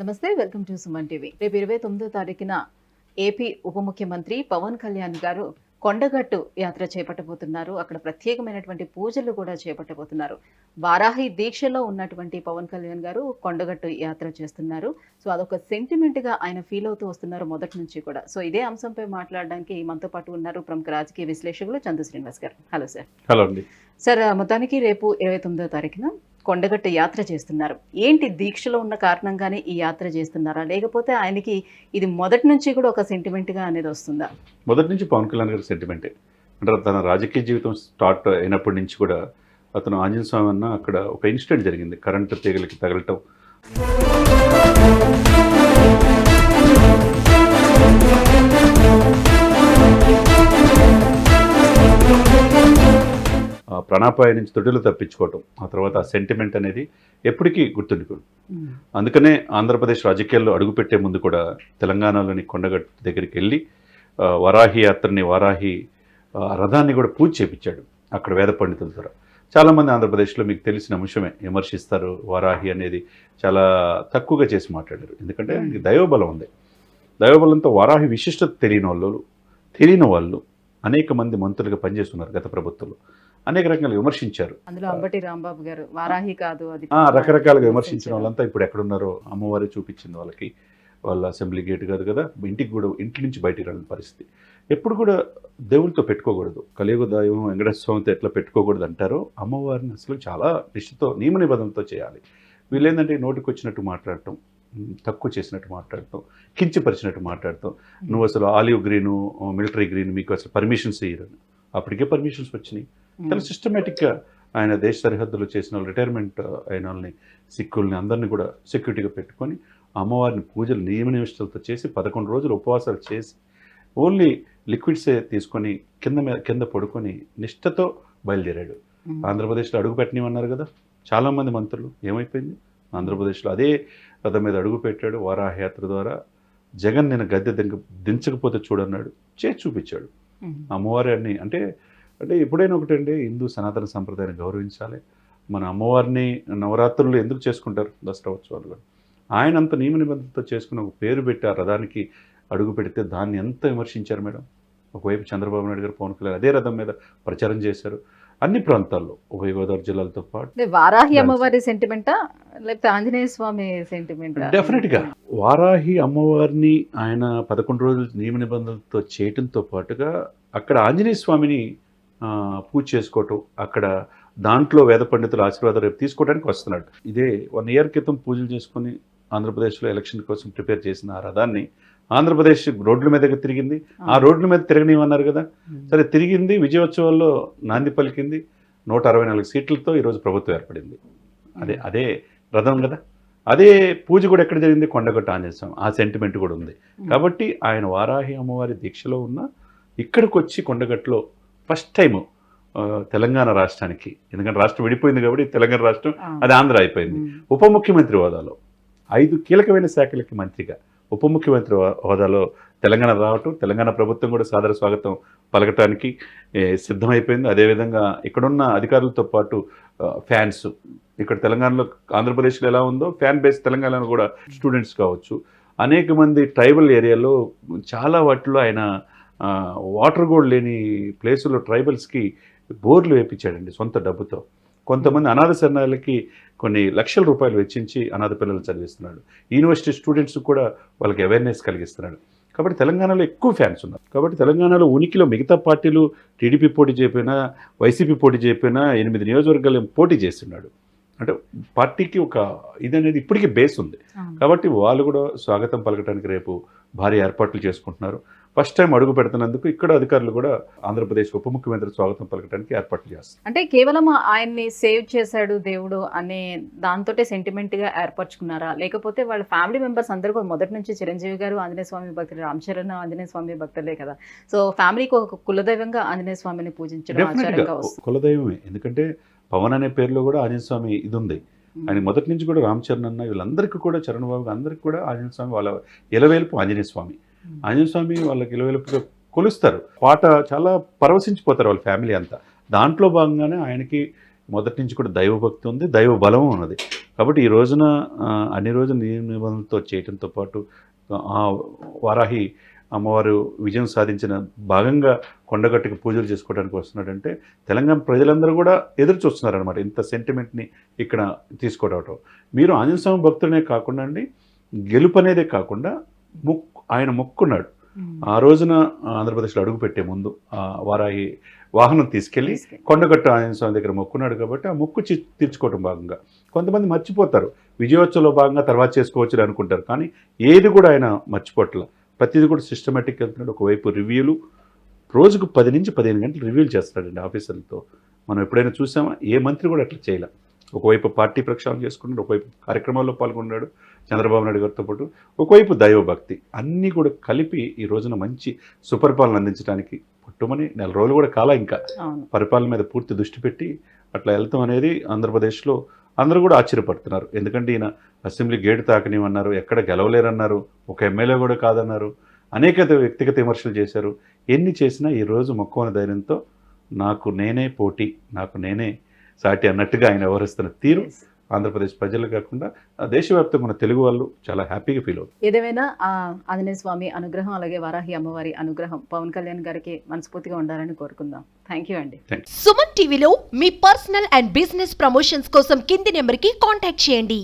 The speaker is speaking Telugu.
నమస్తే, వెల్కమ్ టు సుమన్ టీవీ. రేపు 29వ తారీఖున ఏపీ ఉప ముఖ్యమంత్రి పవన్ కళ్యాణ్ గారు కొండగట్టు యాత్ర చేపట్టబోతున్నారు. అక్కడ ప్రత్యేకమైనటువంటి పూజలు కూడా చేపట్టబోతున్నారు. వారాహి దీక్షలో ఉన్నటువంటి పవన్ కళ్యాణ్ గారు కొండగట్టు యాత్ర చేస్తున్నారు. సో అదొక సెంటిమెంట్ గా ఆయన ఫీల్ అవుతూ వస్తున్నారు మొదటి నుంచి కూడా. సో ఇదే అంశంపై మాట్లాడడానికి మనతో పాటు ఉన్నారు ప్రముఖ రాజకీయ విశ్లేషకులు చందు శ్రీనివాస్ గారు. Hello sir. హలో అండి. సార్, మొత్తానికి రేపు 29వ తారీఖున కొండగట్టు యాత్ర చేస్తున్నారు. ఏంటి, దీక్షలో ఉన్న కారణంగానే ఈ యాత్ర చేస్తున్నారా, లేకపోతే ఆయనకి ఇది మొదటి నుంచి కూడా ఒక సెంటిమెంట్ గా అనేది వస్తుందా? మొదటి నుంచి పవన్ కళ్యాణ్ గారి సెంటిమెంటే. అంటే తన రాజకీయ జీవితం స్టార్ట్ అయినప్పటి నుంచి కూడా అతను ఆంజనేయ స్వామి అన్న అక్కడ ఒక ఇన్సిడెంట్ జరిగింది, కరెంటు తీగలకి తగలటం. ప్రాణాపాయ నుంచి తొడులు తప్పించుకోవటం, ఆ తర్వాత ఆ సెంటిమెంట్ అనేది ఎప్పటికీ గుర్తుండిపోయింది. అందుకనే ఆంధ్రప్రదేశ్ రాజకీయాల్లో అడుగుపెట్టే ముందు కూడా తెలంగాణలోని కొండగట్టు దగ్గరికి వెళ్ళి వారాహి యాత్రని, వారాహి రథాన్ని కూడా పూజ చేపించాడు అక్కడ వేద పండితుల ద్వారా. చాలామంది ఆంధ్రప్రదేశ్లో మీకు తెలిసిన అంశమే విమర్శిస్తారు, వారాహి అనేది చాలా తక్కువగా చేసి మాట్లాడారు. ఎందుకంటే దైవబలం ఉంది. దైవబలంతో వారాహి విశిష్టత తెలియని వాళ్ళు అనేక మంది మంత్రులుగా పనిచేస్తున్నారు గత ప్రభుత్వంలో. అనేక రకాలుగా విమర్శించారు. అందులో అంబటి రాంబాబు గారు వారాహి కాదు అది రకరకాలుగా విమర్శించిన వాళ్ళంతా ఇప్పుడు ఎక్కడున్నారో అమ్మవారే చూపించింది వాళ్ళకి. వాళ్ళ అసెంబ్లీ గేట్ కాదు కదా, ఇంటికి కూడా ఇంటి నుంచి బయటికి రాని పరిస్థితి. ఎప్పుడు కూడా దేవుడితో పెట్టుకోకూడదు, కలియుగ దైవం వెంకటేశ్వర స్వామితో ఎట్లా పెట్టుకోకూడదు అంటారో అమ్మవారిని అసలు చాలా నిష్ఠతో నియమ నిబంధనతో చేయాలి. వీళ్ళేంటంటే నోటికి వచ్చినట్టు మాట్లాడటం, తక్కువ చేసినట్టు మాట్లాడటం, కించపరిచినట్టు మాట్లాడటం. నువ్వు అసలు ఆలివ్ గ్రీను, మిలిటరీ గ్రీన్ మీకు అసలు పర్మిషన్స్ ఇయ్యరు. అప్పటికే పర్మిషన్స్ వచ్చినాయి. చాలా సిస్టమేటిక్గా ఆయన దేశ సరిహద్దులు చేసిన వాళ్ళు, రిటైర్మెంట్ అయిన వాళ్ళని, సిక్కుల్ని అందరినీ కూడా సెక్యూరిటీగా పెట్టుకొని అమ్మవారిని పూజలు నియమనిష్టలతో చేసి 11 రోజులు ఉపవాసాలు చేసి ఓన్లీ లిక్విడ్సే తీసుకొని కింద పడుకొని నిష్ఠతో బయలుదేరాడు. ఆంధ్రప్రదేశ్లో అడుగు పెట్టనివన్నారు కదా చాలామంది మంత్రులు. ఏమైపోయింది? ఆంధ్రప్రదేశ్లో అదే రథం మీద అడుగు పెట్టాడు. వారాహయాత్ర ద్వారా జగన్ నేను గద్దె దించకపోతే చూడన్నాడు, చేసి చూపించాడు. అమ్మవారిని అంటే ఎప్పుడైనా ఒకటండి, హిందూ సనాతన సంప్రదాయాన్ని గౌరవించాలి. మన అమ్మవారిని నవరాత్రులు ఎందుకు చేసుకుంటారు, దసరా ఉత్సవాలు కూడా. ఆయన అంత నియమ నిబంధనతో చేసుకుని ఒక పేరు పెట్టి ఆ రథానికి అడుగు పెడితే దాన్ని ఎంత విమర్శించారు మేడం. ఒకవైపు చంద్రబాబు నాయుడు గారు, పవన్ కళ్యాణ్ అదే రథం మీద ప్రచారం చేశారు అన్ని ప్రాంతాల్లో, ఉభయ గోదావరి జిల్లాలతో పాటు. వారాహి అమ్మవారి సెంటిమెంటా లేకపోతే ఆంజనేయ స్వామి సెంటిమెంట్? డెఫినెట్గా వారాహి అమ్మవారిని ఆయన 11 రోజులు నియమ నిబంధనలతో చేయటంతో పాటుగా అక్కడ ఆంజనేయ స్వామిని పూజ చేసుకోవటం, అక్కడ దాంట్లో వేద పండితుల ఆశీర్వాదం రేపు తీసుకోవడానికి వస్తున్నాడు. ఇదే 1 ఇయర్ క్రితం పూజలు చేసుకుని ఆంధ్రప్రదేశ్లో ఎలక్షన్ కోసం ప్రిపేర్ చేసిన ఆ రథాన్ని ఆంధ్రప్రదేశ్ రోడ్ల మీదకి తిరిగింది. ఆ రోడ్ల మీద తిరగనివన్నారు కదా, సరే తిరిగింది. విజయోత్సవాల్లో నాంది పలికింది. 164 సీట్లతో ఈరోజు ప్రభుత్వం ఏర్పడింది. అదే రథం కదా. అదే పూజ కూడా ఎక్కడ జరిగింది? కొండగట్టు ఆంజనేయ స్వామి. ఆ సెంటిమెంట్ కూడా ఉంది. కాబట్టి ఆయన వారాహి అమ్మవారి దీక్షలో ఉన్న ఇక్కడికి వచ్చి కొండగట్టులో ఫస్ట్ టైం తెలంగాణ రాష్ట్రానికి, ఎందుకంటే రాష్ట్రం విడిపోయింది కాబట్టి తెలంగాణ రాష్ట్రం అది ఆంధ్ర అయిపోయింది. ఉప ముఖ్యమంత్రి హోదాలో 5 కీలకమైన శాఖలకి మంత్రిగా ఉప ముఖ్యమంత్రి హోదాలో తెలంగాణ రావటం, తెలంగాణ ప్రభుత్వం కూడా సాదర స్వాగతం పలకటానికి సిద్ధమైపోయింది. అదేవిధంగా ఇక్కడున్న అధికారులతో పాటు ఫ్యాన్స్, ఇక్కడ తెలంగాణలో ఆంధ్రప్రదేశ్లో ఎలా ఉందో ఫ్యాన్ బేస్ తెలంగాణలో కూడా స్టూడెంట్స్ కావచ్చు, అనేక మంది ట్రైబల్ ఏరియాలో చాలా వాటిలో ఆయన వాటర్ కూడా లేని ప్లేసుల్లో ట్రైబల్స్కి బోర్లు వేయించాడండి సొంత డబ్బుతో. కొంతమంది అనాథ శరణాలకి కొన్ని లక్షల రూపాయలు వెచ్చించి అనాథ పిల్లలు చదివిస్తున్నాడు. యూనివర్సిటీ స్టూడెంట్స్ కూడా వాళ్ళకి అవేర్నెస్ కలిగిస్తున్నాడు. కాబట్టి తెలంగాణలో ఎక్కువ ఫ్యాన్స్ ఉన్నారు. కాబట్టి తెలంగాణలో ఉనికిలో మిగతా పార్టీలు టీడీపీ పోటీ చేయకపోయినా, వైసీపీ పోటీ చేయకపోయినా 8 నియోజకవర్గాలు పోటీ చేస్తున్నాడు. అంటే పార్టీకి ఒక ఇదనేది ఇప్పటికీ బేస్ ఉంది. కాబట్టి వాళ్ళు కూడా స్వాగతం పలకడానికి రేపు భారీ ఏర్పాట్లు చేసుకుంటున్నారు. ఫస్ట్ టైం అడుగు పెడుతున్నందుకు ఇక్కడ అధికారులు కూడా ఆంధ్రప్రదేశ్ ఉప ముఖ్యమంత్రి స్వాగతం పలకడానికి ఏర్పాట్లు చేస్తారు. అంటే కేవలం ఆయన్ని సేవ్ చేశాడు దేవుడు అనే దాంతోటే సెంటిమెంట్ గా ఏర్పరచుకున్నారా, లేకపోతే వాళ్ళ ఫ్యామిలీ మెంబర్స్ అందరూ కూడా మొదటి నుంచి చిరంజీవి గారు ఆంజనేయ స్వామి భక్తులు, రామ్ చరణ్ ఆంజనేయ స్వామి భక్తులే కదా. సో ఫ్యామిలీకి ఒక కులదైవంగా ఆంజనేయ స్వామిని పూజించడం ఆచారంగా వస్తుంది. కులదైవమే, ఎందుకంటే పవన్ అనే పేరులో కూడా ఆంజనేయ స్వామి ఇది ఉంది. ఆయన మొదటి నుంచి కూడా రామ్ చరణ్ అన్న వీళ్ళందరికీ కూడా, చరణ్ బాబు అందరికీ కూడా ఆంజనేయ స్వామి వాళ్ళ ఇలవేల్పు ఆంజనేయ స్వామి. ఆంజనేయ స్వామి వాళ్ళకి ఇలవేల్పుగా కొలుస్తారు. పాట చాలా పరవశించిపోతారు వాళ్ళ ఫ్యామిలీ అంతా. దాంట్లో భాగంగానే ఆయనకి మొదటి నుంచి కూడా దైవభక్తి ఉంది, దైవ బలం ఉన్నది. కాబట్టి ఈ రోజున అన్ని రోజులు నియమ నిబంధనలతో చేయడంతో పాటు ఆ వారాహి అమ్మవారు విజయం సాధించిన భాగంగా కొండగట్టుకి పూజలు చేసుకోవడానికి వస్తున్నాడంటే తెలంగాణ ప్రజలందరూ కూడా ఎదురు చూస్తున్నారనమాట ఇంత సెంటిమెంట్ని ఇక్కడ తీసుకోవడం. మీరు ఆంజనేయ స్వామి భక్తులనే కాకుండా అండి, గెలుపు అనేదే కాకుండా ఆయన మొక్కున్నాడు. ఆ రోజున ఆంధ్రప్రదేశ్లో అడుగుపెట్టే ముందు ఆ వారాహి వాహనం తీసుకెళ్ళి కొండగట్టు ఆంజనేయ స్వామి దగ్గర మొక్కున్నాడు. కాబట్టి ఆ మొక్కు తీర్చుకోవడం భాగంగా కొంతమంది మర్చిపోతారు, విజయోత్సవంలో భాగంగా తర్వాత చేసుకోవచ్చు అనుకుంటారు. కానీ ఏది కూడా ఆయన మర్చిపోవట్ల, ప్రతిదీ కూడా సిస్టమేటిక్గా వెళ్తున్నాడు. ఒకవైపు రివ్యూలు, రోజుకు 10 నుంచి 15 గంటలు రివ్యూలు చేస్తాడండి ఆఫీసర్లతో. మనం ఎప్పుడైనా చూసామా? ఏ మంత్రి కూడా అట్లా చేయలే. ఒకవైపు పార్టీ ప్రక్షాళన చేసుకున్నాడు, ఒకవైపు కార్యక్రమాల్లో పాల్గొన్నాడు చంద్రబాబు నాయుడు గారితో పాటు, ఒకవైపు దైవభక్తి, అన్నీ కూడా కలిపి ఈ రోజున మంచి సుపరిపాలన అందించడానికి పుట్టుమని 4 రోజులు కూడా కాలా ఇంకా పరిపాలన మీద పూర్తి దృష్టి పెట్టి అట్లా వెళ్తాం అనేది ఆంధ్రప్రదేశ్లో అందరూ కూడా ఆశ్చర్యపడుతున్నారు. ఎందుకంటే ఈయన అసెంబ్లీ గేటు తాకనివన్నారు, ఎక్కడ గెలవలేరన్నారు, ఒక ఎమ్మెల్యే కూడా కాదన్నారు, అనేక వ్యక్తిగత విమర్శలు చేశారు. ఎన్ని చేసినా ఈరోజు మొక్కవని ధైర్యంతో నాకు నేనే పోటీ, నాకు నేనే సాటి అన్నట్టుగా ఆయన వ్యవహరిస్తున్న తీరు ఆంధ్రప్రదేశ్ ప్రజలు కాకుండా దేశవ్యాప్తంగా ఉన్న తెలుగు వాళ్ళు చాలా హ్యాపీగా ఫీల్ అవుతుంది. ఏదేమైనా ఆ ఆంజనేయ స్వామి అనుగ్రహం అలాగే వారాహి అమ్మవారి అనుగ్రహం పవన్ కళ్యాణ్ గారికి మనస్ఫూర్తిగా ఉండాలని కోరుకుందాం. థ్యాంక్ యూ అండి. సుమన్ టీవీలో మీ పర్సనల్ అండ్ బిజినెస్ ప్రమోషన్స్ కోసం కింది నెంబర్కి కాంటాక్ట్ చేయండి.